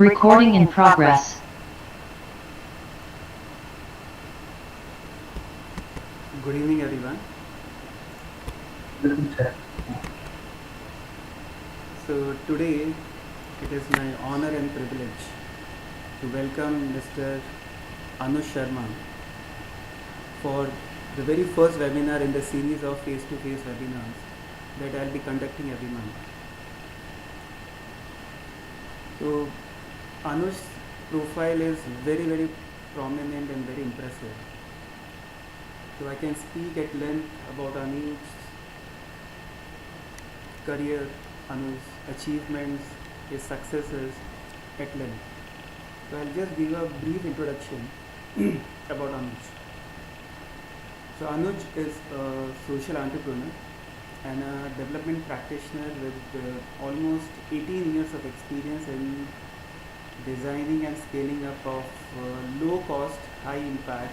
Recording in progress. Good evening, everyone. So today it is my honor and privilege to welcome Mr. Anuj Sharma for the very first webinar in the series of face-to-face webinars that I'll be conducting every month. So Anuj's profile is very prominent and very impressive. So I can speak at length about Anuj's career, Anuj's achievements, his successes at length. So I'll just give a brief introduction about Anuj. So Anuj is a social entrepreneur and a development practitioner with almost 18 years of experience in designing and scaling up of low cost, high impact,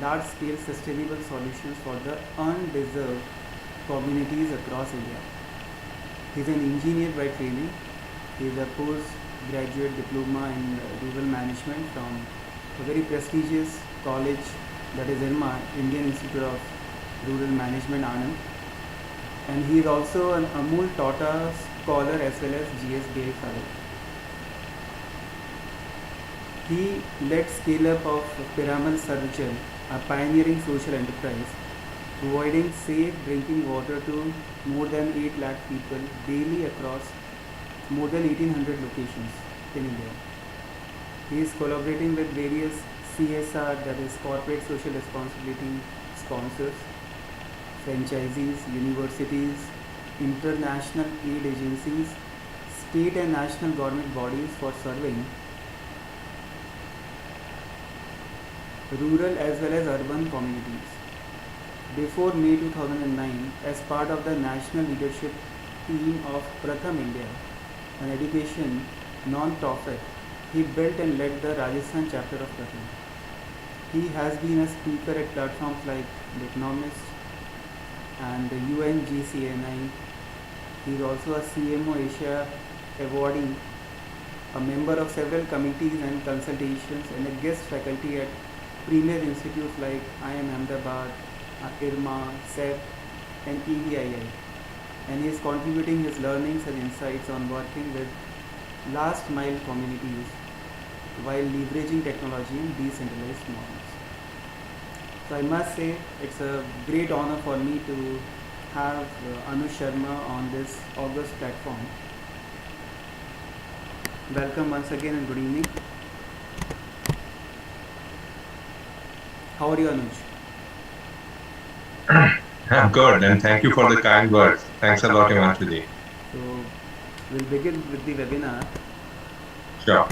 large scale sustainable solutions for the undeserved communities across India. He is an engineer by training. He is a postgraduate diploma in rural management from a very prestigious college, that is IRMA, Indian Institute of Rural Management, Anand. And he is also an Amul-Tata scholar as well as GSBI fellow. He led scale up of Piramal Sarvachal, a pioneering social enterprise, providing safe drinking water to more than 8 lakh people daily across more than 1800 locations in India. He is collaborating with various CSR, that is corporate social responsibility sponsors, franchisees, universities, international aid agencies, state and national government bodies for serving rural as well as urban communities. Before May 2009, as part of the national leadership team of Pratham India, an education non-profit, he built and led the Rajasthan chapter of Pratham. He has been a speaker at platforms like the Economist and the UN-GCNI. He is also a CMO Asia awardee, a member of several committees and consultations, and a guest faculty at premier institutes like IIMA Ahmedabad, IRMA, CEPT and EDII. And he is contributing his learnings and insights on working with last mile communities while leveraging technology in decentralized models. So I must say it's a great honor for me to have Anuj Sharma on this August platform. Welcome once again and good evening. How are you, Anuj? I'm good, and thank you for the kind words. Thanks a lot, Ivan. So we'll begin with the webinar. Sure.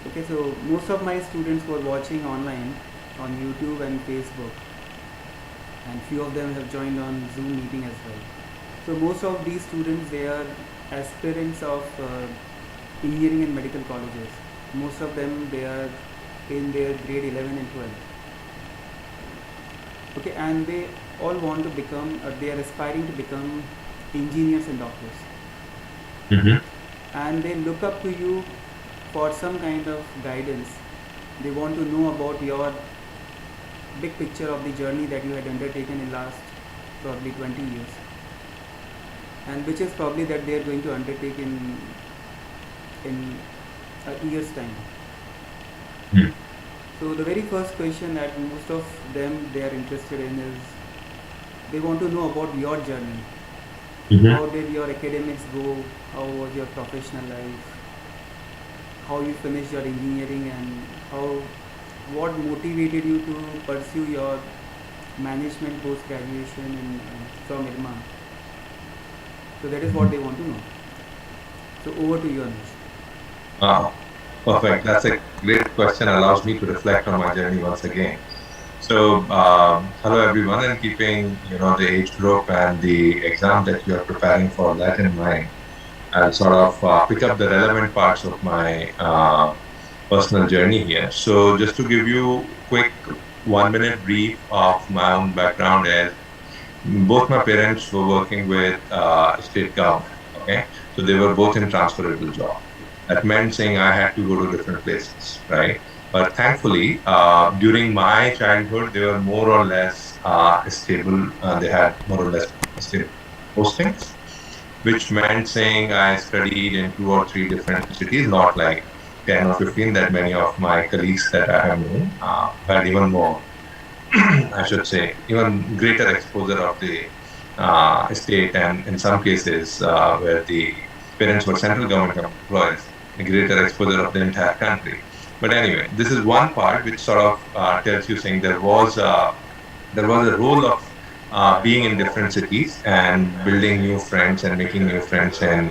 Okay, so most of my students were watching online on YouTube and Facebook, and few of them have joined on Zoom meeting as well. So most of these students, they are aspirants of engineering and medical colleges. Most of them, they are in their grade 11 and 12. Okay, and they all want to become, they are aspiring to become engineers and doctors. And they look up to you for some kind of guidance. They want to know about your big picture of the journey that you had undertaken in last probably 20 years, and which is probably that they are going to undertake in a year's time. So the very first question that most of them they are interested in is they want to know about your journey. How did your academics go? How was your professional life? How you finished your engineering, and what motivated you to pursue your management post graduation from IRMA? So that is what they want to know. So over to you, Anuj. Perfect. That's a great question. Allows me to reflect on my journey once again. So, hello everyone, and keeping the age group and the exam that you are preparing for that in mind, I'll sort of pick up the relevant parts of my personal journey here. So, just to give you quick 1 minute brief of my own background, is both my parents were working with state government. Okay, so they were both in transferable jobs. That meant saying I had to go to different places, right? But thankfully, during my childhood, they were more or less stable. They had more or less stable postings, which meant saying I studied in 2 or 3 different cities, not like 10 or 15 that many of my colleagues that I have known had even more. I should say, even greater exposure of the state, and in some cases where the parents were central government employees, a greater exposure of the entire country. But anyway, this is one part which sort of tells you saying there was a role of being in different cities and building new friends and making new friends in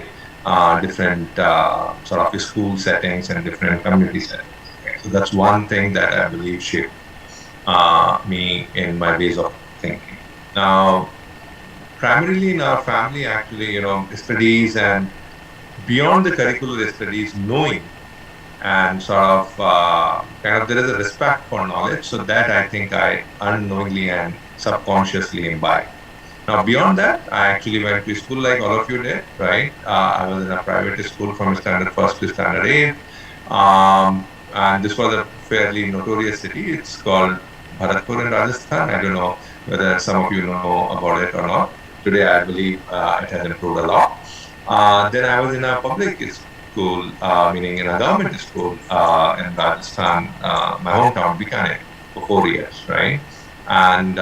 different sort of school settings and different community settings. Okay? So that's one thing that I believe shaped me in my ways of thinking. Now, primarily in our family, actually, studies and beyond the curricular studies, knowing and sort of kind of there is a respect for knowledge. So that I think I unknowingly and subconsciously imbibe. Now, beyond that, I actually went to school like all of you did, right? I was in a private school from standard first to standard eight. And this was a fairly notorious city. It's called Bharatpur in Rajasthan. I don't know whether some of you know about it or not. Today, I believe it has improved a lot. Then I was in a public school, meaning in a government school in Rajasthan, my hometown, Bikaner, for 4 years, right? And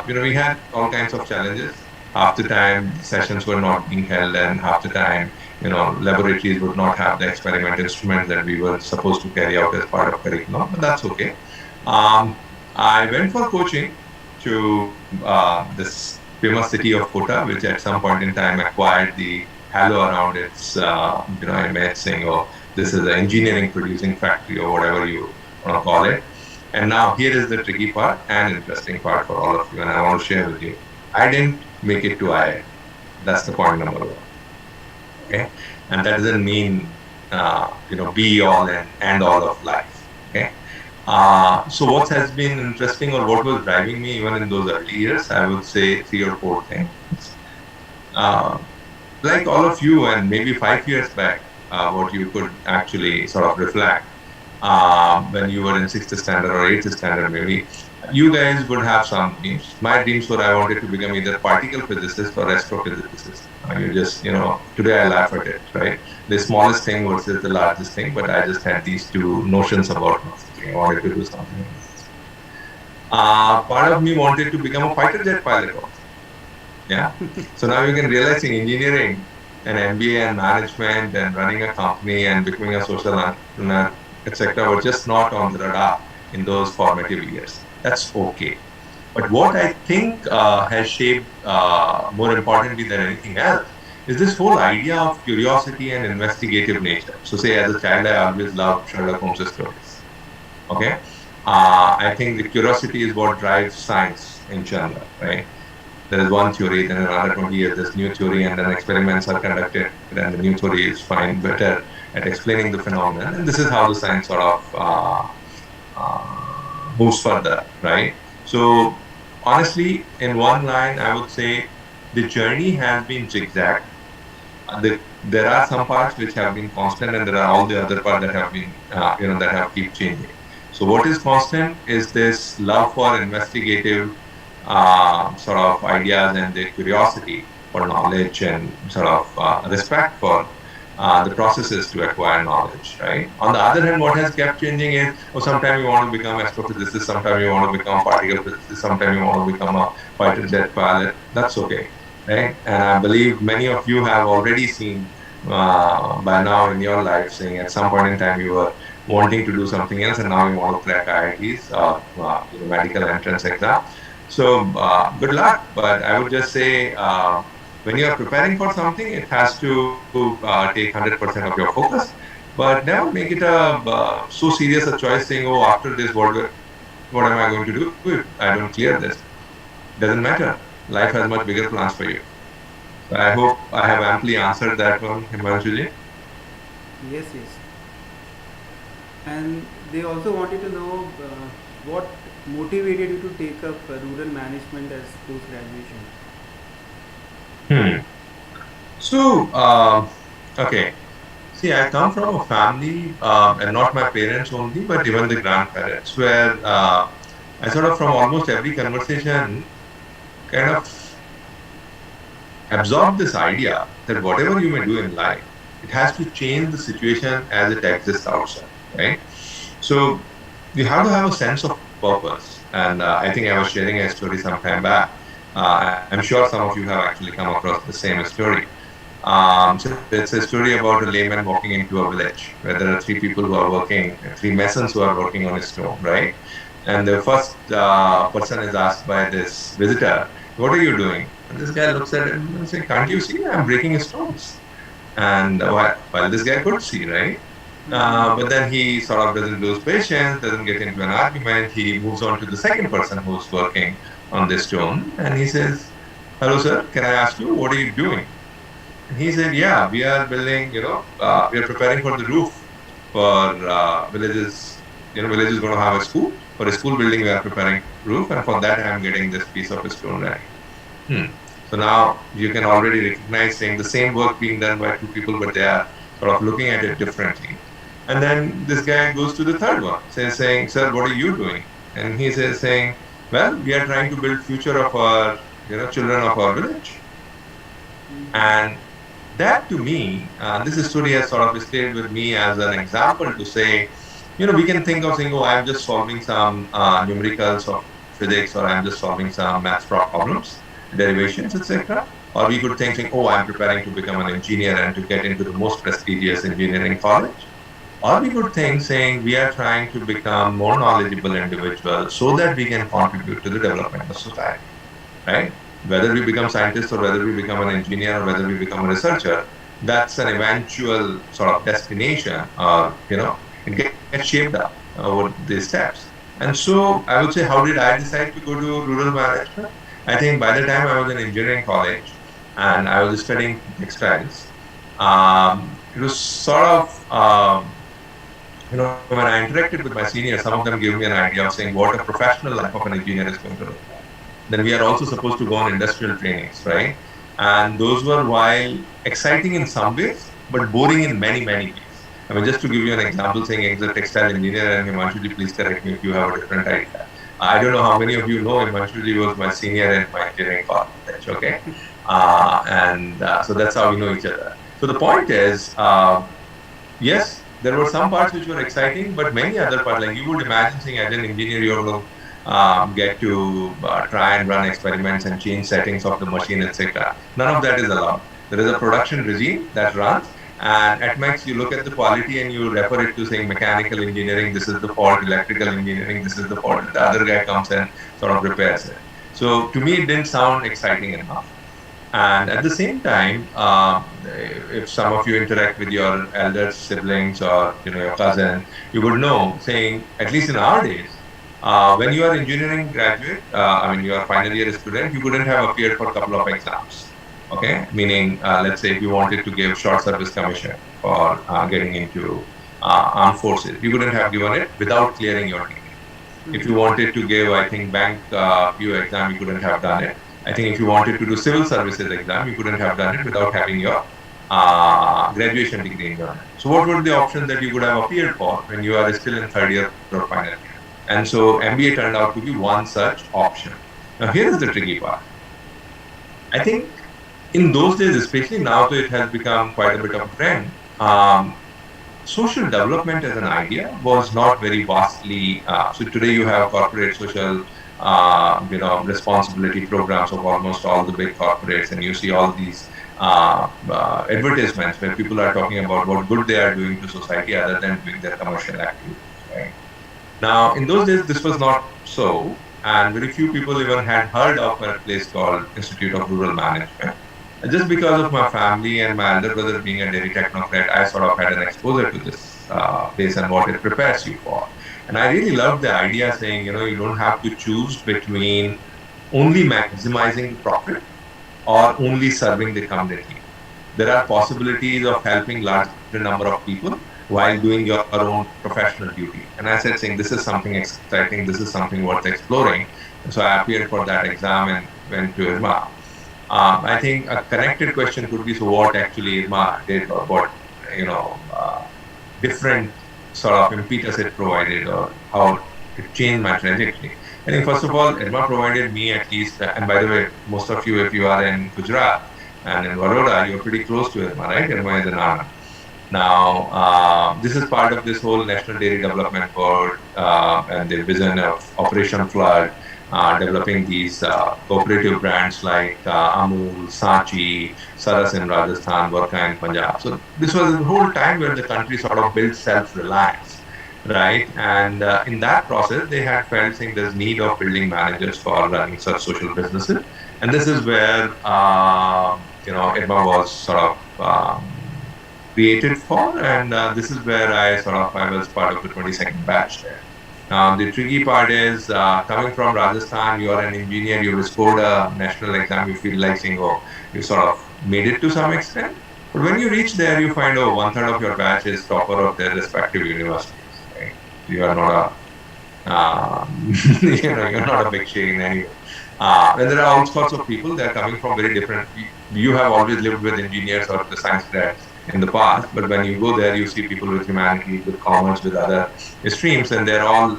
we had all kinds of challenges. Half the time, sessions were not being held, and half the time, laboratories would not have the experiment instruments that we were supposed to carry out as part of curriculum. But that's okay. Um, I went for coaching to this famous city of Kota, which at some point in time acquired the halo around its image, saying, "Oh, this is an engineering producing factory," or whatever you want to call it. And now here is the tricky part and interesting part for all of you, and I want to share with you. I didn't make it to IIT. That's the point number one. Okay, and that doesn't mean be all and end all of life. Okay. So what has been interesting or what was driving me even in those early years, I would say 3 or 4 things. Uh, like all of you, and maybe 5 years back, what you could actually sort of reflect when you were in sixth standard or eighth standard, maybe you guys would have some dreams. My dreams were I wanted to become either particle physicist or astrophysicist. You just, today I laugh at it, right? The smallest thing versus the largest thing, but I just had these two notions about something. I wanted to do something. Part of me wanted to become a fighter jet pilot also. Yeah. So now you can realize in engineering and MBA and management and running a company and becoming a social entrepreneur, etc., were just not on the radar in those formative years. That's okay. But what I think has shaped, more importantly than anything else, is this whole idea of curiosity and investigative nature. So, say as a child, I always loved Sherlock Holmes stories. Okay. I think the curiosity is what drives science in general, right? There is one theory, then in another 20 years, there's new theory, and then experiments are conducted, and the new theory is fine, better at explaining the phenomenon. And this is how the science sort of moves further, right? So, honestly, in one line, I would say the journey has been zigzag. There are some parts which have been constant, and there are all the other parts that have been, that have keep changing. So, what is constant is this love for investigative sort of ideas and the curiosity for knowledge and sort of respect for the processes to acquire knowledge, right? On the other hand, what has kept changing is, sometimes you want to become astrophysicist, sometimes you want to become particle physicist, sometimes you want to become a fighter jet pilot. That's okay, right? And I believe many of you have already seen by now in your life saying at some point in time you were wanting to do something else and now you want to crack IITs, medical entrance exam. So good luck, but I would just say when you are preparing for something, it has to take 100% of your focus, but never make it so serious a choice saying, oh, after this, what am I going to do if I don't clear this? Doesn't matter. Life has much bigger plans for you. So I hope I have amply answered that one, Himanshuji. Yes, yes. And they also wanted to know what motivated you to take up rural management as post graduation. Hmm. So, okay. See, I come from a family, and not my parents only, but even the grandparents, where I sort of from almost every conversation kind of absorb this idea that whatever you may do in life, it has to change the situation as it exists outside, right? So you have to have a sense of purpose. And I think I was sharing a story some time back. I'm sure some of you have actually come across the same story. So it's a story about a layman walking into a village where there are three people who are working, three masons who are working on a stone, right? And the first person is asked by this visitor, "What are you doing?" And this guy looks at him and says, "Can't you see? I'm breaking stones." And while this guy could see, right? But then he sort of doesn't lose patience, doesn't get into an argument. He moves on to the second person who's working on this stone, and he says, "Hello, sir. Can I ask you what are you doing?" And he said, "Yeah, we are building. We are preparing for the roof for villages. Village is going to have a school. For a school building, we are preparing roof, and for that, I am getting this piece of stone ready." Hmm. So now you can already recognize saying the same work being done by two people, but they are sort of looking at it differently. And then this guy goes to the third one, saying, "Sir, what are you doing?" And he says, saying, "Well, we are trying to build future of our, children of our village." And that to me, this story has sort of stayed with me as an example to say, we can think of saying, "Oh, I'm just solving some numericals of physics, or I'm just solving some maths problems, derivations, etc." Or we could think, saying, "Oh, I'm preparing to become an engineer and to get into the most prestigious engineering college." Or we could think, saying, "We are trying to become more knowledgeable individuals so that we can contribute to the development of society," right? Whether we become scientists or whether we become an engineer or whether we become a researcher, that's an eventual sort of destination, it gets shaped up over these steps. And so I would say, how did I decide to go to rural management? I think by the time I was in engineering college and I was studying textiles, it was sort of, when I interacted with my seniors, some of them gave me an idea of saying what a professional life of an engineer is going to look like. Then we are also supposed to go on industrial trainings, right? And those were, while exciting in some ways, but boring in many, many ways. I mean, just to give you an example, saying as a textile engineer, and Himanshuji, please correct me if you have a different idea. I don't know how many of you know Himanshuji was my senior in my engineering college, okay? So that's how we know each other. So the point is, yes, there were some parts which were exciting, but many other parts, like you would imagine saying as an engineer, you're going to get to try and run experiments and change settings of the machine, etc. None of that is allowed. There is a production regime that runs, and at max you look at the quality and you refer it to saying mechanical engineering, this is the fault, electrical engineering, this is the fault. The other guy comes and sort of repairs it. So to me, it didn't sound exciting enough. And at the same time, if some of you interact with your elder siblings or your cousin, you would know, saying at least in our days, when you are engineering graduate, you are final year student, you couldn't have appeared for a couple of exams. Okay, meaning let's say if you wanted to give short service commission for getting into armed forces, you couldn't have given it without clearing your degree. If you wanted to give, I think, bank PO exam, you couldn't have done it. I think if you wanted to do civil services exam, you couldn't have done it without having your graduation degree in your hand. So what were the options that you could have appeared for when you are still in third year or final year? And so MBA turned out to be one such option. Now here is the tricky part. I think in those days, especially now, though it has become quite a bit of a trend, social development as an idea was not very vastly. So today you have corporate social responsibility programs of almost all the big corporates, and you see all these advertisements where people are talking about what good they are doing to society other than doing their commercial activities, right? Now, in those days, this was not so, and very few people even had heard of a place called Institute of Rural Management. Just because of my family and my elder brother being a dairy technocrat, I sort of had an exposure to this place and what it prepares you for. And I really loved the idea saying, you don't have to choose between only maximizing the profit or only serving the community. There are possibilities of helping larger number of people while doing your own professional duty. And I said, saying, this is something exciting, this is something worth exploring. And so I appeared for that exam and went to IRMA. I think a connected question could be, so what actually IRMA did or what you know, different sort of impetus it provided or how it changed my trajectory. I think first of all, IRMA provided me at least, and by the way, most of you, if you are in Gujarat and in Vadodara, you're pretty close to IRMA, right? IRMA is in Anand. Now, this is part of this whole National Dairy Development Board and their vision of Operation Flood, developing these cooperative brands like Amul, Sachi, Saras in Rajasthan, Warka in Punjab. So this was the whole time where the country sort of built self-reliance, right? And in that process, they had felt saying there's need of building managers for running such social businesses. And this is where, IRMA was sort of created for, and this is where I was part of the 22nd batch there. The tricky part is coming from Rajasthan, you are an engineer, you've scored a national exam, you feel like saying, oh, you sort of made it to some extent. But when you reach there, you find, oh, one third of your batch is topper of their respective universities, right? You are not you're not a big shake in any way. And there are all sorts of people that are coming from very different. You have always lived with engineers or the science grads in the past, but when you go there, you see people with humanities, with commerce, with other streams, and they're all,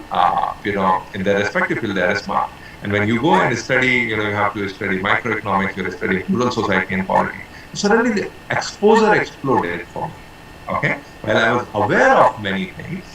in their respective field, they're smart. And when you go and study, you have to study microeconomics, you're studying rural society and polity. Suddenly, the exposure exploded for me. Okay, well, I was aware of many things,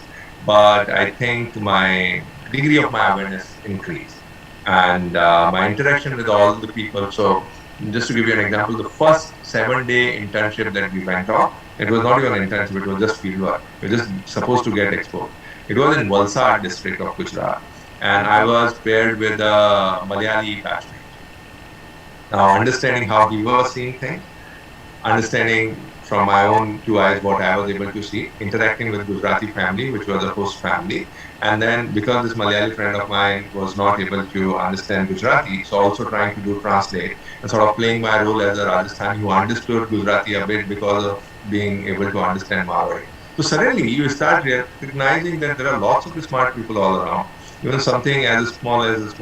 but I think my degree of my awareness increased, and my interaction with all the people. So, just to give you an example, the first 7-day internship that we went on, it was not even an internship, it was just fieldwork. We were just supposed to get exposed. It was in Valsad district of Gujarat, and I was paired with a Malayali batchmate. Now, understanding how he was seeing things, understanding from my own two eyes what I was able to see, interacting with Gujarati family, which was a host family. And then because this Malayali friend of mine was not able to understand Gujarati, so also trying to do translate and sort of playing my role as a Rajasthani who understood Gujarati a bit because of being able to understand Marwari. So suddenly you start recognizing that there are lots of smart people all around. Even something as small as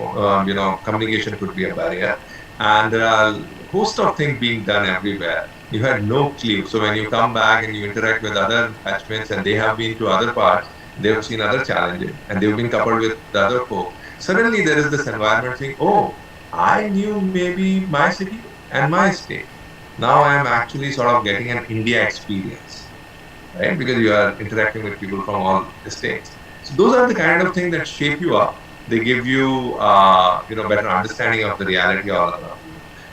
communication could be a barrier, and there are a host of things being done everywhere. You had no clue. So when you come back and you interact with other batchmates and they have been to other parts, they have seen other challenges and they've been coupled with the other folk. Suddenly there is this environment saying, oh, I knew maybe my city and my state. Now I am actually sort of getting an India experience, right? Because you are interacting with people from all the states. So those are the kind of things that shape you up. They give you, better understanding of the reality all around.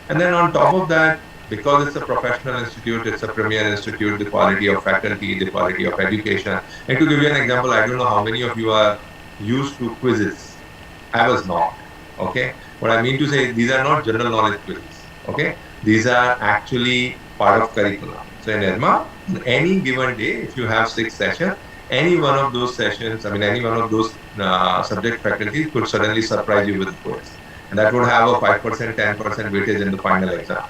And then on top of that, because it's a professional institute, it's a premier institute, the quality of faculty, the quality of education. And to give you an example, I don't know how many of you are used to quizzes. I was not. Okay. What I mean to say, these are not general knowledge quizzes. Okay. These are actually part of curriculum. So in IRMA, any given day, if you have 6 sessions, any one of those sessions, any one of those subject faculties could suddenly surprise you with a quiz. And that would have a 5%, 10% weightage in the final exam.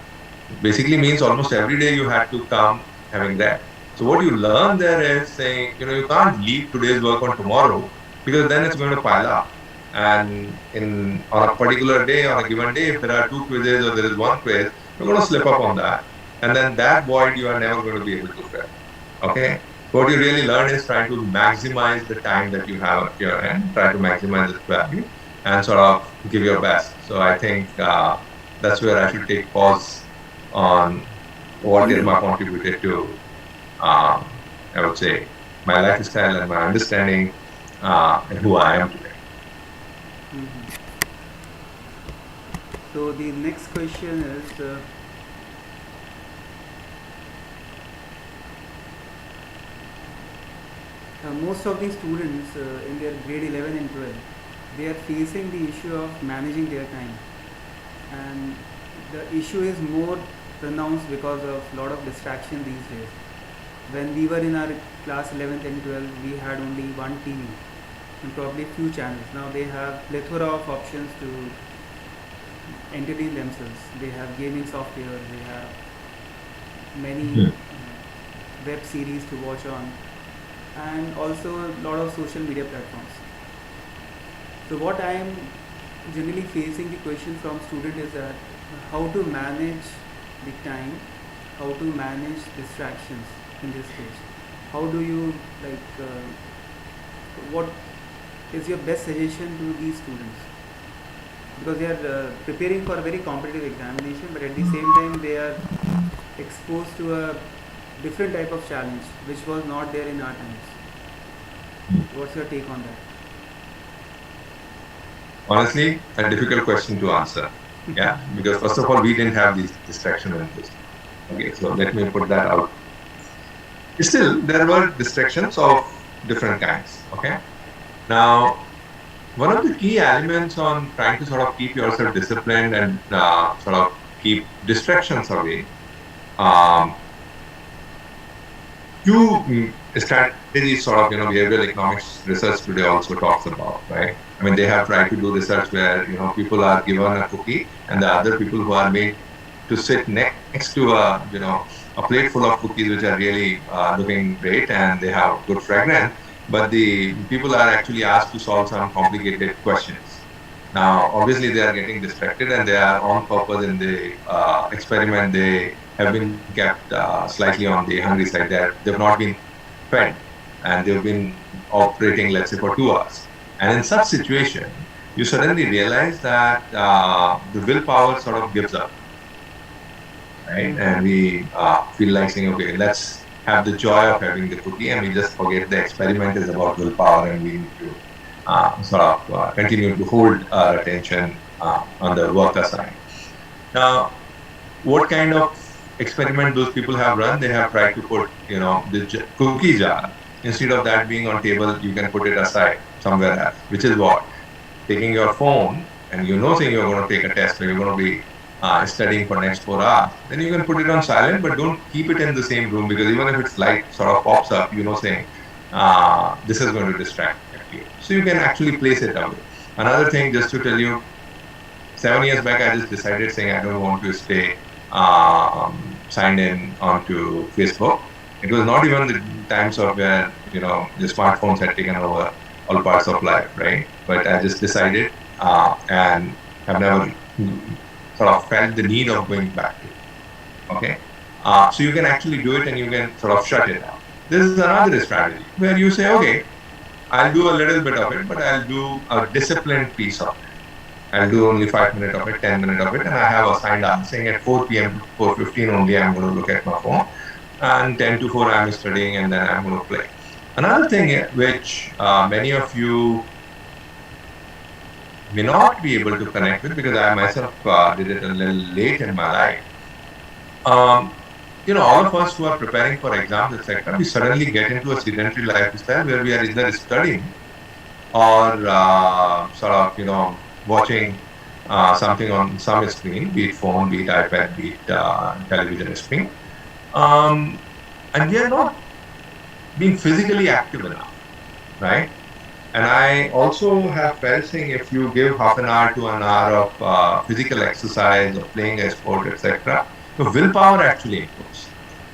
It basically means almost every day you had to come having that. So what you learn there is saying, you can't leave today's work on tomorrow because then it's going to pile up. And on a particular day, on a given day, if there are 2 quizzes or there is 1 quiz, you're going to slip up on that. And then that void you are never going to be able to fill. Okay? What you really learn is trying to maximize the time that you have at your end, try to maximize its value, and sort of give your best. So I think that's where I should take pause on what IRMA contributed to, I would say, my lifestyle and my understanding and who I am today. Mm-hmm. So the next question is, most of the students in their grade 11 and 12, they are facing the issue of managing their time, and the issue is more pronounced because of a lot of distraction these days. When we were in our class 11th and 12th, we had only one TV and probably few channels. Now they have plethora of options to entertain themselves. They have gaming software, they have many web series to watch on, and also a lot of social media platforms. So what I am generally facing the question from student is that how to manage the time, how to manage distractions. in this stage? How do you what is your best suggestion to these students? Because they are preparing for a very competitive examination, but at the same time they are exposed to a different type of challenge which was not there in our times. What's your take on that? Honestly, a difficult question to answer. Yeah, because first of all, we didn't have these distraction in this. Okay, so let me put that out. Still, there were distractions of different kinds. Okay, now one of the key elements on trying to sort of keep yourself disciplined and sort of keep distractions away, um, two strategies sort of, behavioral economics research today also talks about, right? I mean, they have tried to do research where, people are given a cookie and the other people who are made to sit next to a plate full of cookies, which are really looking great and they have good fragrance, but the people are actually asked to solve some complicated questions. Now, obviously, they are getting distracted and they are on purpose in the experiment. They have been kept slightly on the hungry side. They've not been fed and they've been operating, let's say, for 2 hours. And in such situation, you suddenly realize that the willpower sort of gives up, right? And we feel like saying, okay, let's have the joy of having the cookie, and we just forget the experiment is about willpower, and we need to sort of continue to hold our attention on the work assigned. Now, what kind of experiment those people have run? They have tried to put, the cookie jar, instead of that being on table, you can put it aside somewhere else, which is what? Taking your phone, and saying you're going to take a test or you're going to be studying for next 4 hours, then you can put it on silent, but don't keep it in the same room, because even if its light sort of pops up, saying this is going to distract you. So you can actually place it away. Another thing, just to tell you, 7 years back, I just decided saying I don't want to stay signed in onto Facebook. It was not even the times of where, the smartphones had taken over all parts of life, right? But I just decided and have never sort of felt the need of going back to it. Okay? So you can actually do it and you can sort of shut it out. This is another strategy where you say, okay, I'll do a little bit of it, but I'll do a disciplined piece of it. I'll do only 5 minutes of it, 10 minutes of it, and I have assigned up saying at 4 p.m. to 4:15 only I'm going to look at my phone, and 10 to 4 I'm studying, and then I'm going to play. Another thing which many of you may not be able to connect with, because I myself did it a little late in my life. All of us who are preparing for exams, etc., we suddenly get into a sedentary lifestyle where we are either studying or sort of, watching something on some screen, be it phone, be it iPad, be it television screen. And we are not being physically active enough, right? And I also have felt saying if you give half an hour to an hour of physical exercise or playing a sport, etc., the willpower actually improves.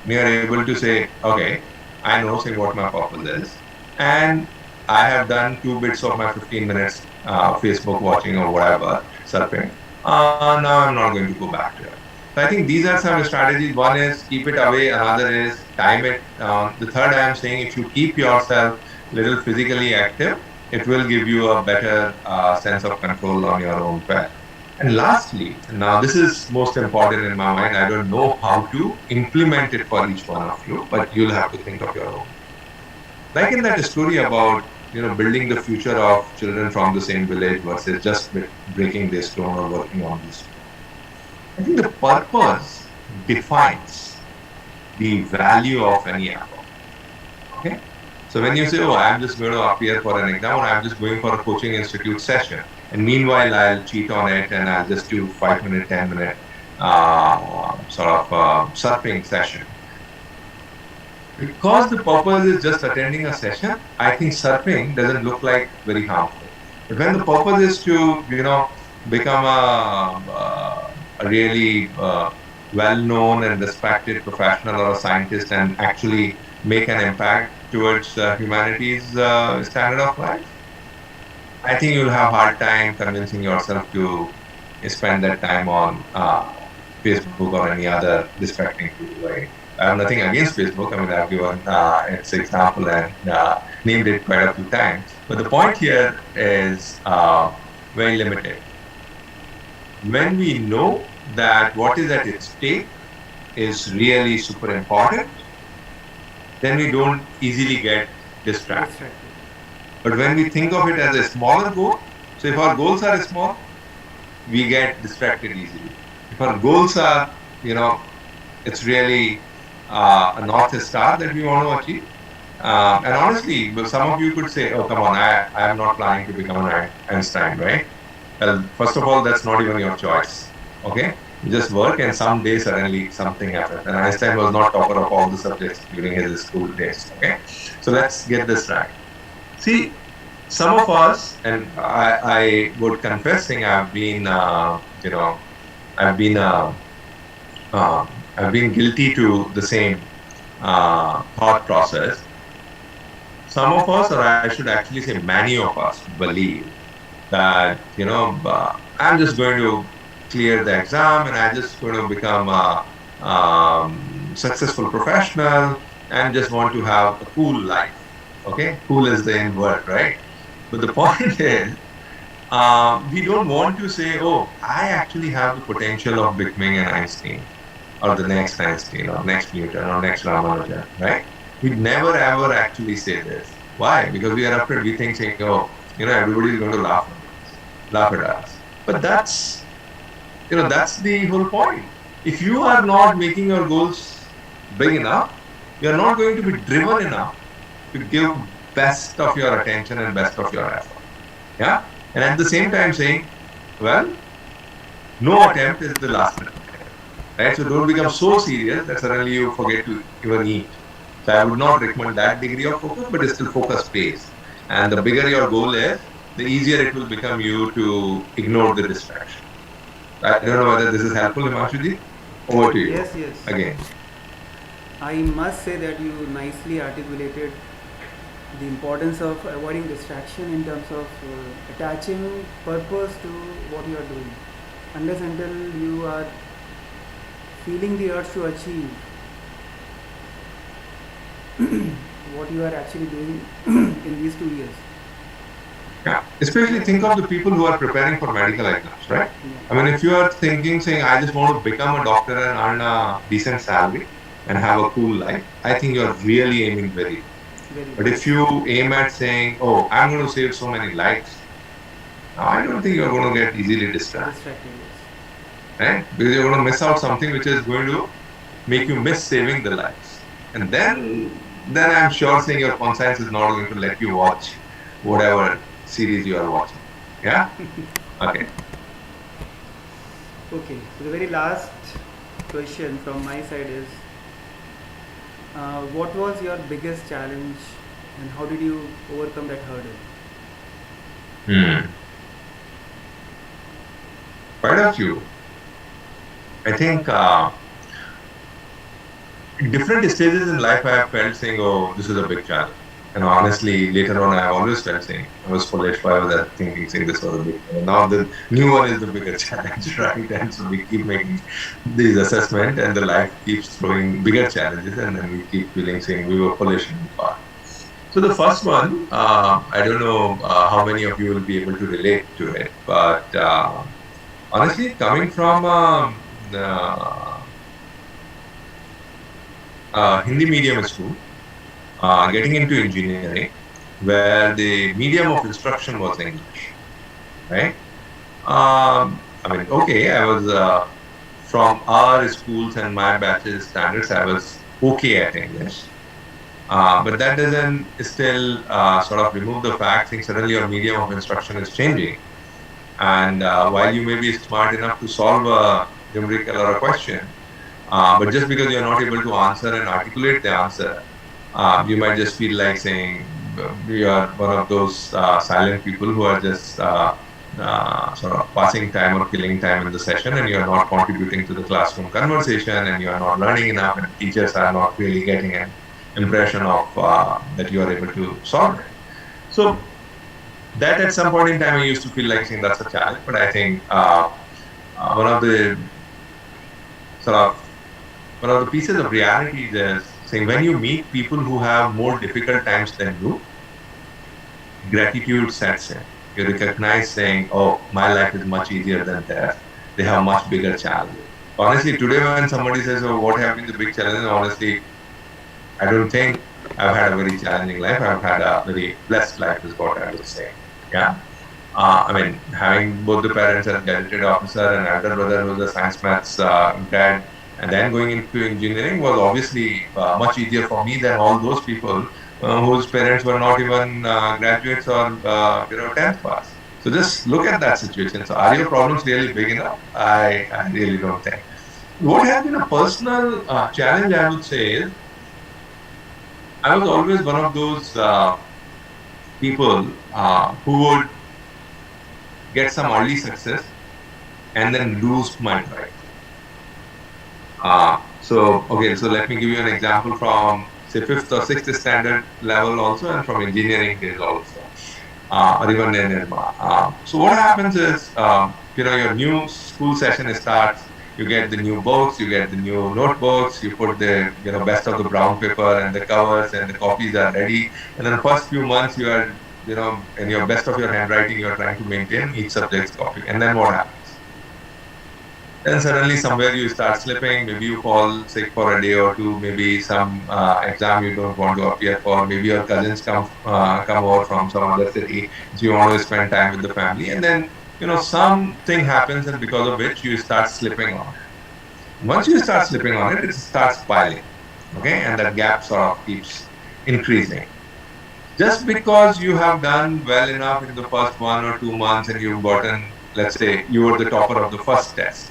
You are able to say, okay, I know say what my purpose is, and I have done 2 bits of my 15 minutes Facebook watching or whatever, surfing. Now I'm not going to go back to it. So I think these are some strategies. One is keep it away. Another is time it. The third, I am saying, if you keep yourself little physically active, it will give you a better sense of control on your own path. And lastly, now this is most important in my mind. I don't know how to implement it for each one of you, but you'll have to think of your own. Like in that story about building the future of children from the same village versus just breaking their stone or working on this. I think the purpose defines the value of any effort. Okay? So when you say, oh, I'm just going to appear for an exam, or I'm just going for a coaching institute session, and meanwhile I'll cheat on it and I'll just do 5 minute, 10 minute sort of surfing session. Because the purpose is just attending a session, I think surfing doesn't look like very harmful. But when the purpose is to, become a really well-known and respected professional or a scientist and actually make an impact towards humanity's standard of life, I think you'll have a hard time convincing yourself to spend that time on Facebook or any other distracting tool, right? I have nothing against Facebook. I mean, I've given its example and named it quite a few times. But the point here is very limited. When we know that what is at stake is really super important, then we don't easily get distracted. But when we think of it as a smaller goal, so if our goals are small, we get distracted easily. If our goals are, it's really a North Star that we want to achieve. And honestly, some of you could say, oh, come on, I am not planning to become an Einstein, right? Well, first of all, that's not even your choice. Okay? You just work and someday suddenly something happens. And Einstein was not topper of all the subjects during his school days. Okay? So let's get this right. See, some of us, and I would confess, saying I've been, I've been, I've been guilty to the same thought process. Some of us, or I should actually say many of us, believe that, I'm just going to clear the exam and I'm just going to become a successful professional and just want to have a cool life. Okay? Cool is the end word, right? But the point is, we don't want to say, oh, I actually have the potential of becoming an Einstein or the next Einstein or next Newton or next Ramanujan, right? We never ever actually say this. Why? Because we are afraid. We think saying, oh, everybody is going to laugh at us. But that's the whole point. If you are not making your goals big enough, you are not going to be driven enough to give best of your attention and best of your effort. Yeah? And at the same time saying, well, no attempt is the last attempt. Right? So don't become so serious that suddenly you forget to even eat. So I would not recommend that degree of focus, but it's still focus space. And the bigger your goal is, the easier it will become you to ignore the distraction. I don't know whether this is helpful, Himanshuji. Over to you. Yes. Again. I must say that you nicely articulated the importance of avoiding distraction in terms of attaching purpose to what you are doing. Unless until you are feeling the urge to achieve what you are actually doing in these 2 years. Yeah, especially think of the people who are preparing for medical exams, right? I mean, if you are thinking, saying, I just want to become a doctor and earn a decent salary and have a cool life, I think you are really aiming very low. But if you aim at saying, oh, I'm going to save so many lives, I don't think you're going to get easily distracted. Right? Because you're going to miss out something which is going to make you miss saving the lives. And then I'm sure saying your conscience is not going to let you watch whatever series you are watching. Yeah? Okay. Okay. So the very last question from my side is, what was your biggest challenge and how did you overcome that hurdle? Quite a few. I think different stages in life I have felt saying, oh, this is a big challenge. And honestly, later on, I have always felt saying, I was foolish, why was I thinking saying this was a big challenge. Now the new one is the bigger challenge, right? And so we keep making these assessments and the life keeps throwing bigger challenges and then we keep feeling saying we were foolish in the past. So the first one, I don't know how many of you will be able to relate to it, but honestly, coming from Hindi medium school, getting into engineering, where the medium of instruction was English, right? I mean, okay, I was from our schools and my batch's standards, I was okay at English. But that doesn't still sort of remove the fact that suddenly your medium of instruction is changing. And while you may be smart enough to solve a numerical or a question, but just because you're not able to answer and articulate the answer, you might just feel like saying you are one of those silent people who are just sort of passing time or killing time in the session, and you are not contributing to the classroom conversation, and you are not learning enough, and teachers are not really getting an impression of that you are able to solve it. So that at some point in time I used to feel like saying that's a challenge, but I think one of the sort of one of the pieces of reality is saying when you meet people who have more difficult times than you, gratitude sets in. You recognize saying, oh, my life is much easier than theirs. They have much bigger challenges. Honestly, today when somebody says, oh, what have been the big challenges? Honestly, I don't think I've had a very challenging life. I've had a very blessed life is what I would say. Yeah. I mean, having both the parents as gazetted officer and elder brother who was a science maths dad, and then going into engineering was obviously much easier for me than all those people whose parents were not even graduates or 10th pass. So just look at that situation. So are your problems really big enough? I really don't think. What has been a personal challenge, I would say, is I was always one of those people who would get some early success and then lose my drive. So let me give you an example from say fifth or sixth standard level also, and from engineering days also, or even in IRMA. So what happens is, your new school session starts. You get the new books, you get the new notebooks, you put the best of the brown paper and the covers and the copies are ready. And then the first few months you are in your best of your handwriting, you are trying to maintain each subject's copy. And then what happens? Then suddenly somewhere you start slipping, maybe you fall sick for a day or two, maybe some exam you don't want to appear for, maybe your cousins come over from some other city, so you want to spend time with the family, and then something happens, and because of which you start slipping on it. Once you start slipping on it, it starts piling, okay, and that gap sort of keeps increasing. Just because you have done well enough in the first 1 or 2 months and you've gotten, let's say, you were the topper of the first test,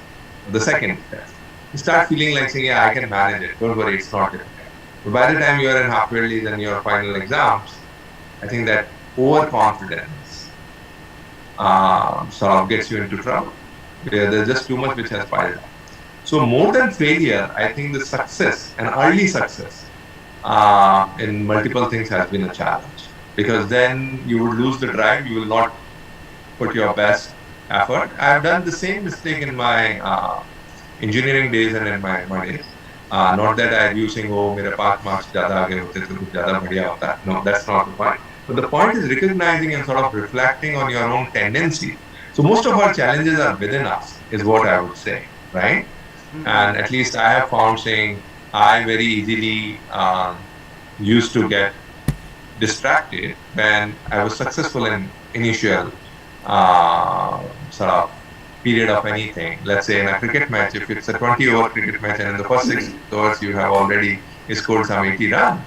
the second test, you start feeling like saying, yeah, I can manage it. Don't worry, it's not difficult. But by the time you are in half yearlies and your final exams, I think that overconfidence sort of gets you into trouble. There's just too much which has piled up. So more than failure, I think the success and early success in multiple things has been a challenge, because then you would lose the drive, you will not put your best effort. I've done the same mistake in my engineering days and in my IRMA days. Not that I view saying, oh, मेरे 5 marks ज़्यादा आगे होते तो कुछ ज़्यादा बढ़िया होता. No, that's not the point. But the point is recognizing and sort of reflecting on your own tendencies. So most of our challenges are within us, is what I would say, right? And at least I have found saying I very easily used to get distracted when I was successful in initial sort of period of anything. Let's say in a cricket match, if it's a 20-over cricket match and in the first 6 overs you have already scored some 80 runs,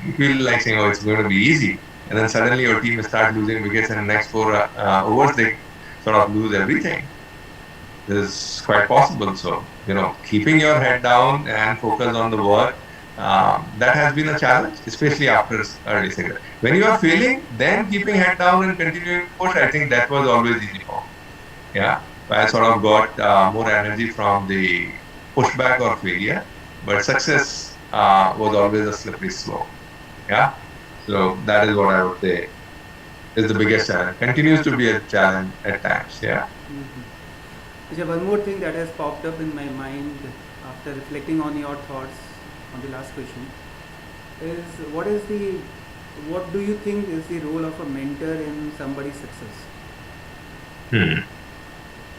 you feel like saying, oh, it's going to be easy. And then suddenly your team starts losing wickets, and in the next 4 overs they sort of lose everything. This is quite possible. So, keeping your head down and focus on the work, that has been a challenge, especially after early sector. When you are failing, then keeping head down and continuing to push, I think that was always easy for me. Yeah, I sort of got more energy from the pushback or failure, but success was always a slippery slope. Yeah, so that is what I would say is the biggest challenge. Continues to be a challenge at times. Yeah. So one more thing that has popped up in my mind after reflecting on your thoughts on the last question is what do you think is the role of a mentor in somebody's success?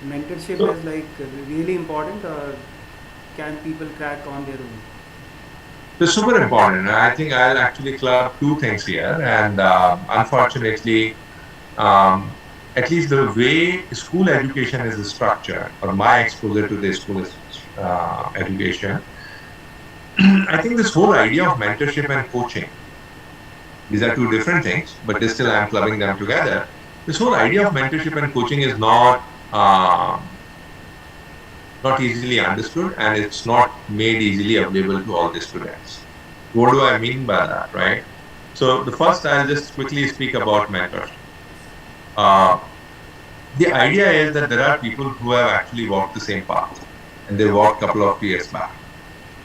Mentorship is like really important, or can people crack on their own? It's super important. I think I'll actually club two things here, and unfortunately, at least the way school education is structured, or my exposure to the school education, I think this whole idea of mentorship and coaching, these are two different things, but still I'm clubbing them together. This whole idea of mentorship and coaching is not easily understood, and it's not made easily available to all the students. What do I mean by that, right? So the first, I'll just quickly speak about mentorship. The idea is that there are people who have actually walked the same path, and they walked a couple of years back.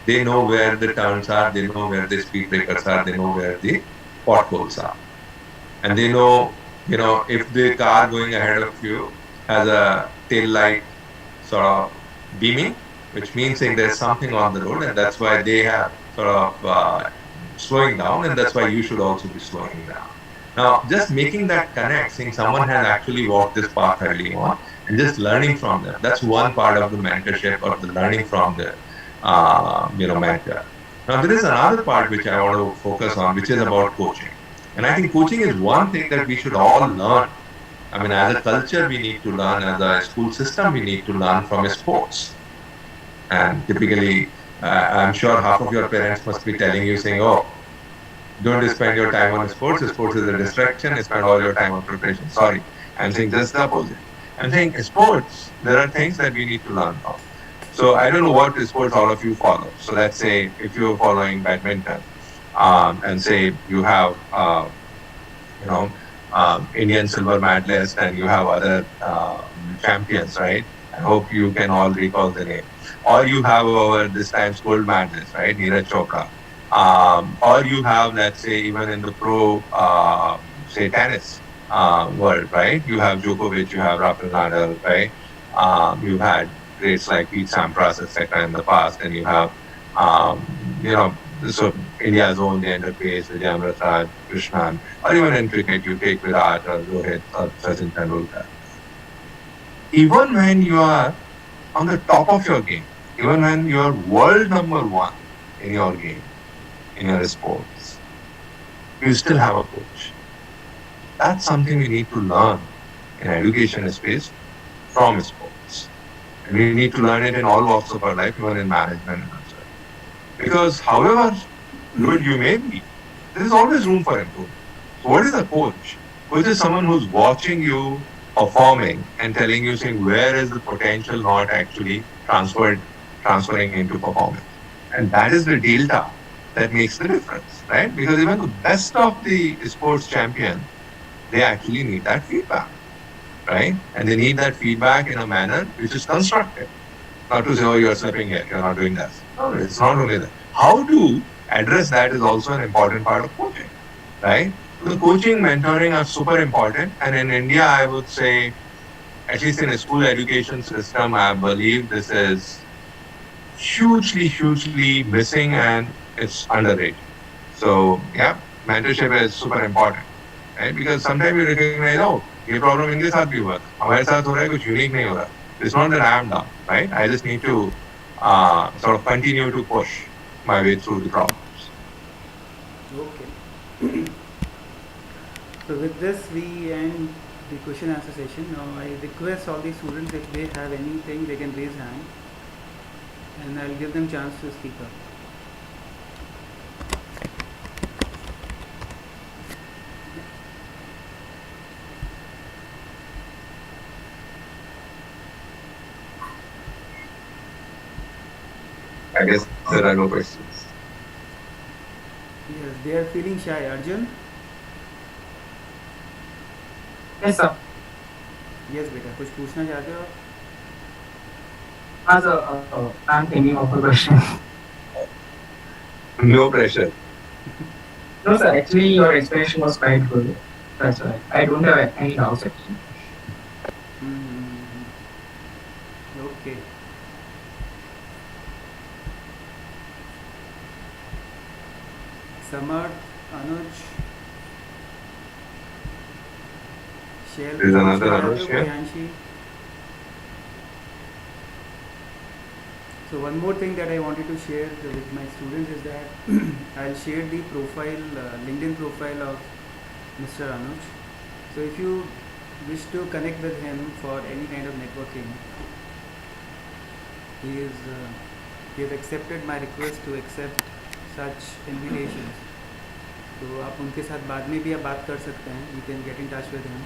They know where the turns are, they know where the speed breakers are, they know where the potholes are. And they know, if the car going ahead of you has a tail light sort of beaming, which means saying there's something on the road, and that's why they have sort of slowing down, and that's why you should also be slowing down. Now, just making that connect, saying someone has actually walked this path early on, and just learning from them. That's one part of the mentorship or the learning from the mentor. Now, there is another part which I want to focus on, which is about coaching. And I think coaching is one thing that we should all learn. I mean, as a culture, we need to learn, as a school system, we need to learn from sports. And typically, I'm sure half of your parents must be telling you, saying, oh, don't spend your time on sports. Sports is a distraction. Spend all your time on preparation. Sorry, I'm saying just the opposite. I'm saying sports, there are things that we need to learn from. So I don't know what sports all of you follow. So let's say if you're following badminton, and say you have, you know, Indian silver medalist and you have other champions, right? I hope you can all recall the name. Or you have our this time's gold medalist, right? Neeraj Chopra. Or you have, let's say, even in the pro, say, tennis world, right? You have Djokovic, you have Rafael Nadal, right? You've had greats like Pete Sampras, etc. in the past, and you have, um, you know, so India's own gender pace, Vijay Amrita, Krishnan, or even in cricket, you take Virat or Rohit or Sachin Tendulkar. Even when you are on the top of your game, even when you are world number one in your game, in your sports, you still have a coach. That's something we need to learn in education space from sports. And we need to learn it in all walks of our life, even in management and so. Because however good you may be, there is always room for improvement. So what is a coach? Coach is someone who's watching you performing and telling you, saying where is the potential not actually transferring into performance. And that is the delta that makes the difference, right? Because even the best of the sports champion, they actually need that feedback, right? And they need that feedback in a manner which is constructive. Not to say, oh, you're slipping here, you're not doing this. No, it's not only that. How to address that is also an important part of coaching, right? So the coaching, mentoring are super important. And in India, I would say, at least in a school education system, I believe this is hugely missing and it's underrated. So, yeah, mentorship is super important, right? Because sometimes you recognize, oh, ये problem इनके साथ भी हुआ था, हमारे साथ हो रहा है, कुछ unique नहीं हो रहा. It's not that I am done, right? I just need to sort of continue to push my way through the problems. Okay. So with this, we end the question answer session. Now I request all the students, if they have anything, they can raise hand, and I'll give them chance to speak up. I guess there are no questions. Yes, they are feeling shy. Arjun? Yes, sir. Yes, बेटा कुछ पूछना चाहते हो आप? As I'm thinking of a question. No pressure. No, sir. Actually, your explanation was quite good. That's why I don't have any doubts actually. Okay. Samarth, Anuj, Shell. There is another Anuj here. Priyanshi. So one more thing that I wanted to share with my students is that I'll share the profile, LinkedIn profile of Mr. Anuj. So if you wish to connect with him for any kind of networking, he has accepted my request to accept such invitations. तो आप उनके साथ बाद में भी आप बात कर सकते हैं. You can get in touch with him.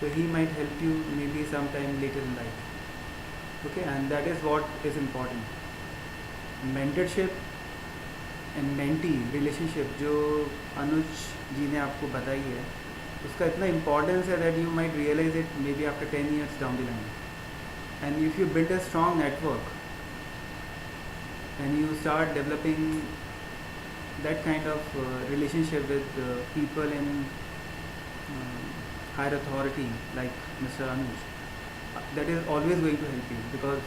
So he might help you maybe sometime later in life. Okay, and that is what is important. Mentorship and mentee relationship जो अनुज जी ने आपको बताई है, उसका इतना importance है that you might realize it maybe after 10 years down the line. And if you build a strong network and you start developing that kind of relationship with people in higher authority like Mr. Anuj, that is always going to help you, because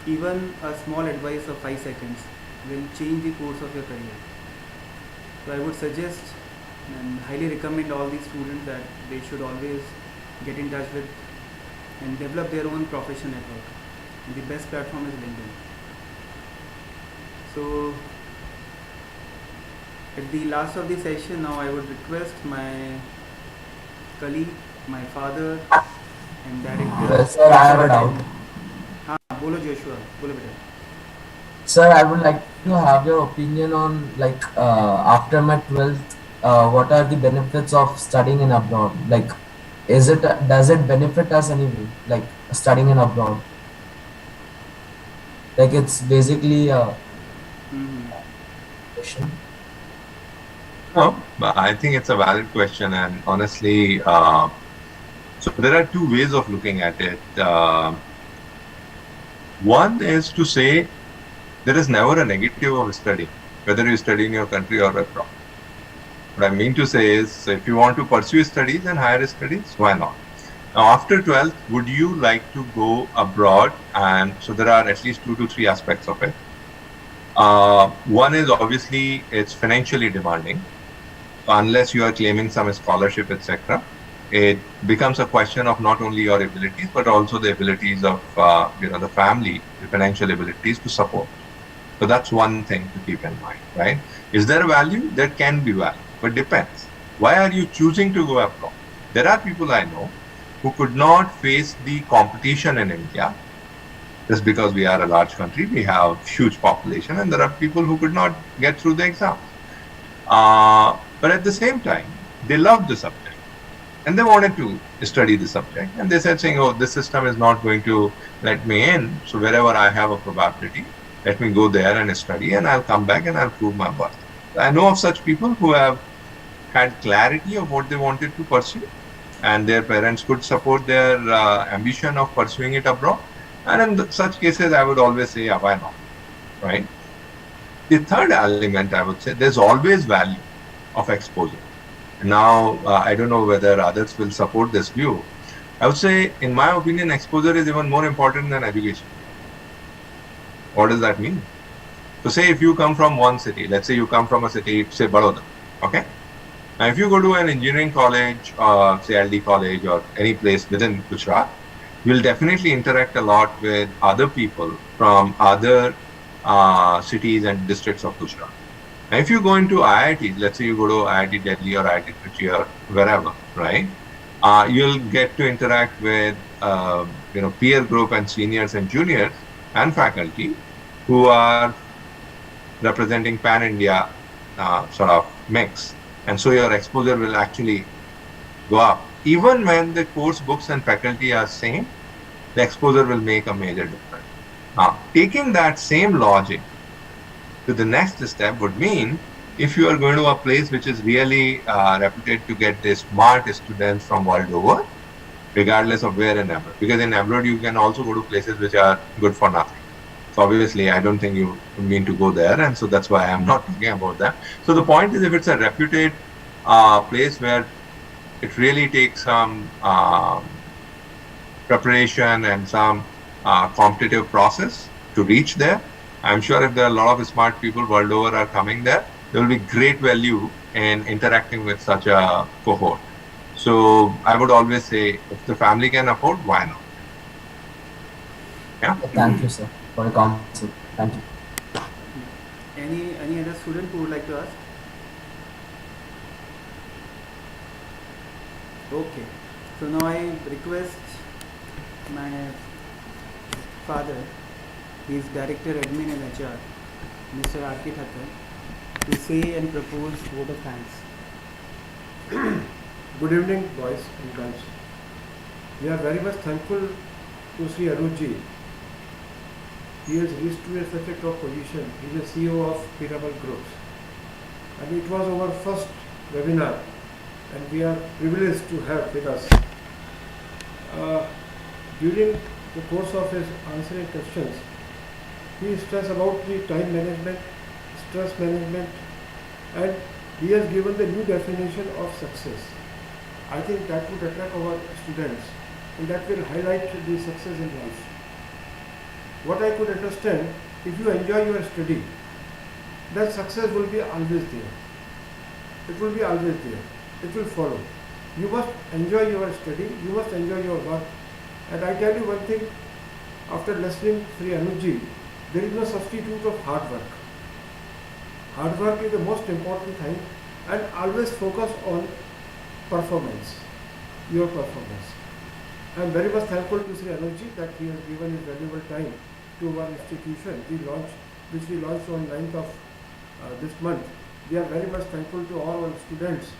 Even a small advice of 5 seconds will change the course of your career. So I would suggest and highly recommend all these students that they should always get in touch with and develop their own profession network. And the best platform is LinkedIn. So at the last of the session now I would request my colleague, my father and director. Well, sir, I have a doubt. हाँ बोलो Joshua बोलो बेटा. Sir, I would like to have your opinion on like after my 12th, what are the benefits of studying in abroad? Like, does it benefit us anyway? Like studying in abroad? Like it's basically a question. No, but I think it's a valid question, and honestly, so there are two ways of looking at it. One is to say there is never a negative of studying, whether you study in your country or abroad. What I mean to say is, if you want to pursue studies and higher studies, why not? Now, after 12th, would you like to go abroad? And so there are at least 2 to 3 aspects of it. One is obviously it's financially demanding. Unless you are claiming some scholarship, etc., it becomes a question of not only your abilities but also the abilities of the family, the financial abilities to support. So that's one thing to keep in mind, right? Is there a value? There can be value, but depends. Why are you choosing to go abroad? There are people I know who could not face the competition in India just because we are a large country, we have huge population, and there are people who could not get through the exams. But at the same time, they loved the subject and they wanted to study the subject. And they said, saying, oh, this system is not going to let me in. So wherever I have a probability, let me go there and study, and I'll come back and I'll prove my worth. I know of such people who have had clarity of what they wanted to pursue, and their parents could support their ambition of pursuing it abroad. And in such cases, I would always say, yeah, why not, right? The third element, I would say, there's always value of exposure. Now, I don't know whether others will support this view. I would say, in my opinion, exposure is even more important than education. What does that mean? So say if you come from one city, let's say you come from a city, say Baroda, okay? Now, if you go to an engineering college, say LD college or any place within Gujarat, you will definitely interact a lot with other people from other cities and districts of Gujarat. Now, if you go into IITs, let's say you go to IIT Delhi or IIT Trichy or wherever, right? You'll get to interact with peer group and seniors and juniors and faculty who are representing pan-India sort of mix. And so your exposure will actually go up. Even when the course books and faculty are same, the exposure will make a major difference. Now, taking that same logic to the next step would mean if you are going to a place which is really reputed to get the smart students from world over, regardless of where in abroad. Because in abroad, you can also go to places which are good for nothing. So obviously, I don't think you mean to go there, and so that's why I'm not talking about that. So the point is, if it's a reputed place where it really takes some preparation and some competitive process to reach there, I'm sure if there are a lot of smart people world over are coming there, there will be great value in interacting with such a cohort. So I would always say, if the family can afford, why not? Yeah. Thank you, sir, for your comments. Thank you. Any other student who would like to ask? Okay. So now I request my father, he is Director Admin and HR, Mr. R.K. Thakkar, to say and propose vote of thanks. Good evening, boys and girls. We are very much thankful to Sri Anuj ji. He has reached to such a top position. He is the CEO of Pyramid Groups. And it was our first webinar, and we are privileged to have with us. During the course of his answering questions, he stressed about the time management, stress management, and he has given the new definition of success. I think that would attract our students, and that will highlight the success in life. what I could understand, if you enjoy your study, then success will be always there. It will be always there. It will follow. You must enjoy your study, you must enjoy your work. And I tell you one thing, after listening to Sri Anuj, there is no substitute of hard work. Hard work is the most important thing, and always focus on performance, your performance. I am very much thankful to Sri Anuj that he has given his valuable time to our institution, which we launched on 9th of this month. We are very much thankful to all our students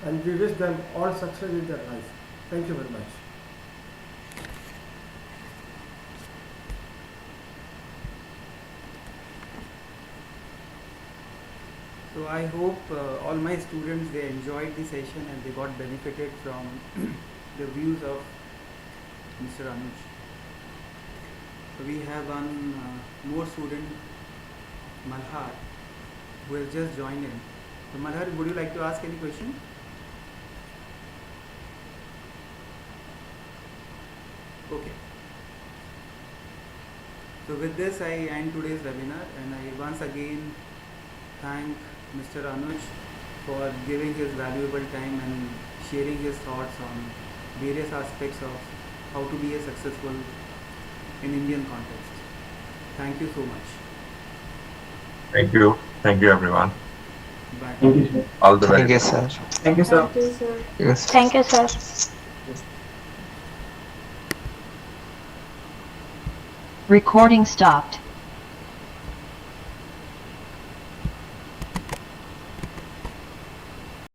and we wish them all success in their life. Thank you very much. So I hope all my students, they enjoyed the session and they got benefited from the views of Mr. Anuj. So we have one more student, Malhar, who has just joined in. So Malhar, would you like to ask any question? Okay. So with this I end today's webinar, and I once again thank Mr. Anuj for giving his valuable time and sharing his thoughts on various aspects of how to be a successful in Indian context. Thank you so much. Thank you. Thank you, everyone. Bye. Thank you, sir. All the very Thank you, best. sir. Thank you, sir. Thank you, sir. Yes. Thank you, sir. Recording stopped.